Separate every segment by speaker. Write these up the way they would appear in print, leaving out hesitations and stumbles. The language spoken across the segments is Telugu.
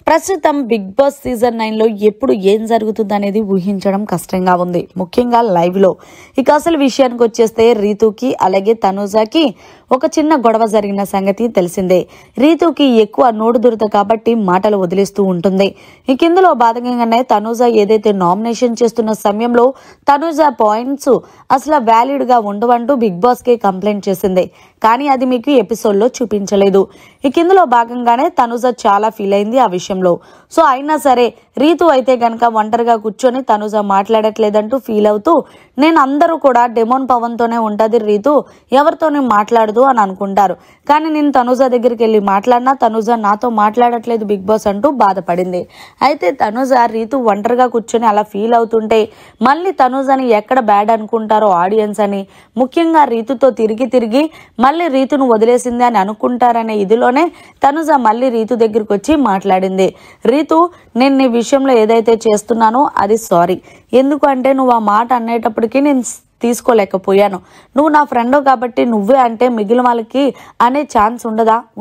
Speaker 1: ప్రస్తుతం బిగ్ బాస్ సీజన్ 9 లో ఎప్పుడు ఏం జరుగుతుందనేది ఊహించడం కష్టంగా ఉంది, ముఖ్యంగా లైవ్ లో. ఇక అసలు విషయానికి వచ్చేస్తే రీతుకి అలాగే తనూజకి ఒక చిన్న గొడవ జరిగిన సంగతి తెలిసిందే. రీతుకి ఎక్కువ నోటు దురద కాబట్టి మాటలు వదిలేస్తూ ఉంటుంది. ఇక ఇందులో భాగంగానే తనూజ ఏదైతే నామినేషన్ చేస్తున్న సమయంలో తనూజ పాయింట్స్ అసలు వ్యాలిడ్ గా ఉండవంటూ బిగ్ బాస్ కి కంప్లైంట్ చేసింది. కానీ అది మీకు ఎపిసోడ్ లో చూపించలేదు. ఇక ఇందులో భాగంగానే తనూజ చాలా ఫీల్ అయింది ఆ విషయంలో. సో అయినా సరే రీతు అయితే గనక ఒంటరిగా కూర్చొని తనూజ మాట్లాడట్లేదంటూ ఫీల్ అవుతూ, నేను అందరూ కూడా డెమోన్ పవన్ తోనే ఉంటది రీతు, ఎవరితోనే మాట్లాడదు అని అనుకుంటారు. కానీ నేను తనూజ దగ్గరికి వెళ్ళి మాట్లాడినా తనూజ నాతో మాట్లాడట్లేదు బిగ్ బాస్ అంటూ బాధపడింది. అయితే తనూజ రీతు ఒంటరిగా కూర్చొని అలా ఫీల్ అవుతుంటే మళ్ళీ తనూజని ఎక్కడ బ్యాడ్ అనుకుంటారో ఆడియన్స్ అని, ముఖ్యంగా రీతుతో తిరిగి మళ్ళీ రీతును వదిలేసింది అని అనుకుంటారనే ఇదిలోనే తనూజ మళ్ళీ రీతు దగ్గరికి వచ్చి మాట్లాడింది. రీతు, నేను నీ విషయంలో ఏదైతే చేస్తున్నానో అది సారీ. ఎందుకంటే నువ్వు ఆ మాట అనేటప్పటికీ నేను తీసుకోలేకపోయాను. నువ్వు నా ఫ్రెండ్ కాబట్టి నువ్వే అంటే మిగిలిన వాళ్ళకి అనే ఛాన్స్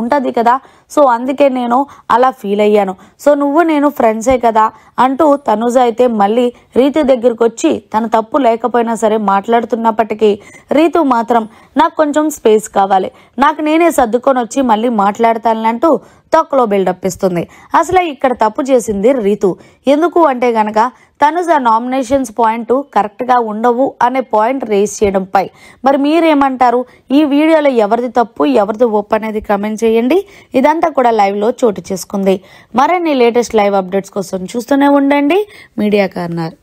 Speaker 1: ఉంటది కదా. సో అందుకే నేను అలా ఫీల్ అయ్యాను. సో నువ్వు నేను ఫ్రెండ్సే కదా అంటూ తనూజ అయితే మళ్ళీ రీతు దగ్గరికి వచ్చి తన తప్పు లేకపోయినా సరే మాట్లాడుతున్నప్పటికీ రీతు మాత్రం నాకు కొంచెం స్పేస్ కావాలి, నాకు నేనే సర్దుకొని వచ్చి మళ్ళీ మాట్లాడతానంటూ తొక్కలో బిల్డప్ ఇస్తుంది. అసలు ఇక్కడ తప్పు చేసింది రీతు. ఎందుకు అంటే గనక తనూజ నామినేషన్స్ పాయింట్ కరెక్ట్ గా ఉండవు అనే పాయింట్ రేస్ చేయడంపై. మరి మీరేమంటారు? ఈ వీడియోలో ఎవరిది తప్పు ఎవరిది ఒప్పు అనేది కమెంట్ చేయండి. ఇదంతా కూడా లైవ్ లో చోటు చేసుకుంది. మరిన్ని లేటెస్ట్ లైవ్ అప్డేట్స్ కోసం చూస్తూనే ఉండండి మీడియా కార్నర్.